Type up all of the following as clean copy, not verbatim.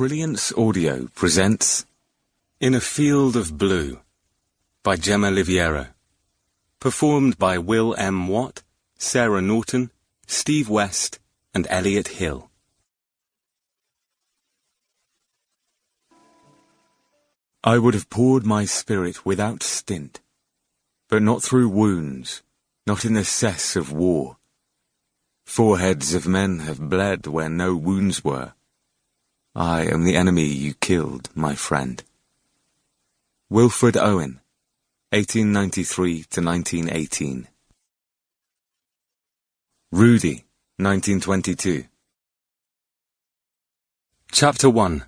Brilliance Audio presents In a Field of Blue by Gemma Liviero. Performed by Will M. Watt, Sarah Norton, Steve West, and Elliot Hill. I would have poured my spirit without stint, but not through wounds, not in the cess of war. Foreheads of men have bled where no wounds were. I am the enemy you killed, my friend. Wilfred Owen, 1893 to 1918. Rudy, 1922. Chapter 1.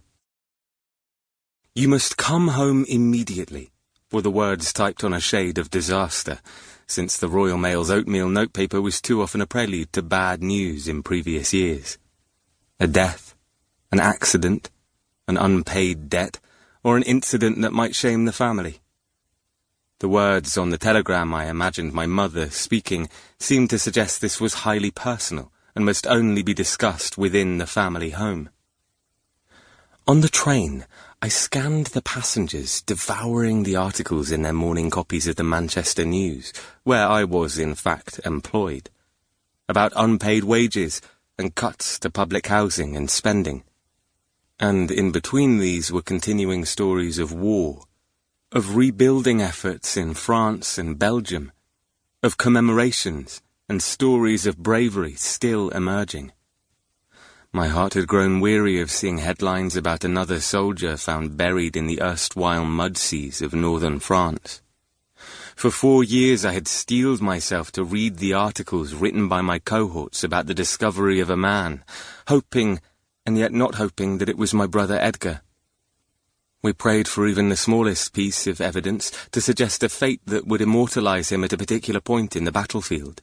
You must come home immediately, were the words typed on a shade of disaster, since the Royal Mail's oatmeal notepaper was too often a prelude to bad news in previous years. A death, an accident, an unpaid debt, or an incident that might shame the family. The words on the telegram I imagined my mother speaking seemed to suggest this was highly personal and must only be discussed within the family home. On the train, I scanned the passengers devouring the articles in their morning copies of the Manchester News, where I was in fact employed, about unpaid wages and cuts to public housing and spending. And in between these were continuing stories of war, of rebuilding efforts in France and Belgium, of commemorations and stories of bravery still emerging. My heart had grown weary of seeing headlines about another soldier found buried in the erstwhile mud seas of northern France. For 4 years I had steeled myself to read the articles written by my cohorts about the discovery of a man, hoping, and yet not hoping, that it was my brother Edgar. We prayed for even the smallest piece of evidence to suggest a fate that would immortalize him at a particular point in the battlefield.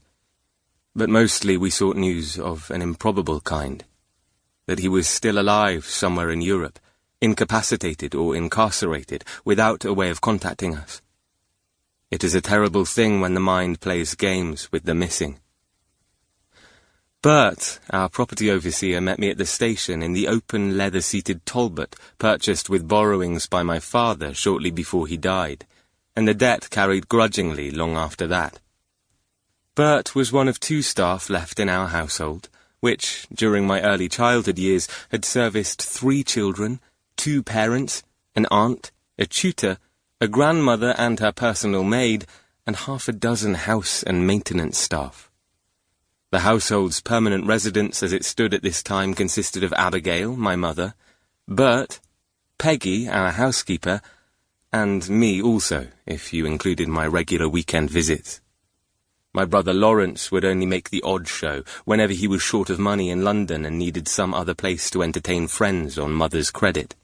But mostly we sought news of an improbable kind. That he was still alive somewhere in Europe, incapacitated or incarcerated, without a way of contacting us. It is a terrible thing when the mind plays games with the missing. Bert, our property overseer, met me at the station in the open leather-seated Talbot purchased with borrowings by my father shortly before he died, and the debt carried grudgingly long after that. Bert was one of 2 staff left in our household, which, during my early childhood years, had serviced 3 children, 2 parents, an aunt, a tutor, a grandmother and her personal maid, and 6 house and maintenance staff. The household's permanent residence as it stood at this time consisted of Abigail, my mother, Bert, Peggy, our housekeeper, and me also, if you included my regular weekend visits. My brother Lawrence would only make the odd show whenever he was short of money in London and needed some other place to entertain friends on mother's credit.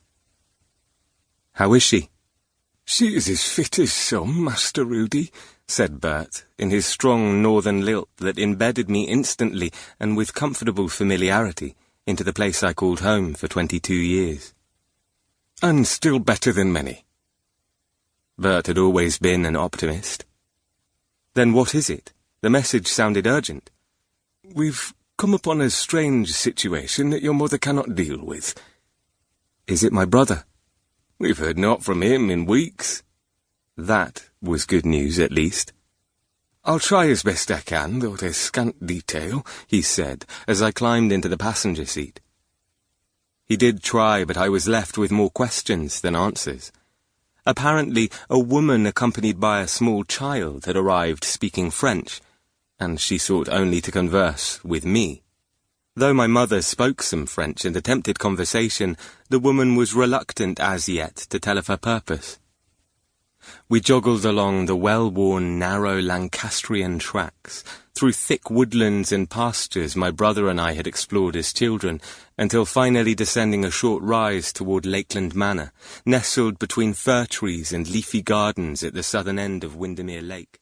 "How is she?" "She is as fit as some, Master Rudy," said Bert, in his strong northern lilt that embedded me instantly and with comfortable familiarity into the place I called home for 22 years. "And still better than many." Bert had always been an optimist. "Then what is it? The message sounded urgent." "We've come upon a strange situation that your mother cannot deal with." "Is it my brother?" "We've heard naught from him in weeks." That was good news, at least. "I'll try as best I can, though there's scant detail," he said, as I climbed into the passenger seat. He did try, but I was left with more questions than answers. Apparently, a woman accompanied by a small child had arrived speaking French, and she sought only to converse with me. Though my mother spoke some French and attempted conversation, the woman was reluctant as yet to tell of her purpose. We joggled along the well-worn, narrow Lancastrian tracks, through thick woodlands and pastures my brother and I had explored as children, until finally descending a short rise toward Lakeland Manor, nestled between fir trees and leafy gardens at the southern end of Windermere Lake.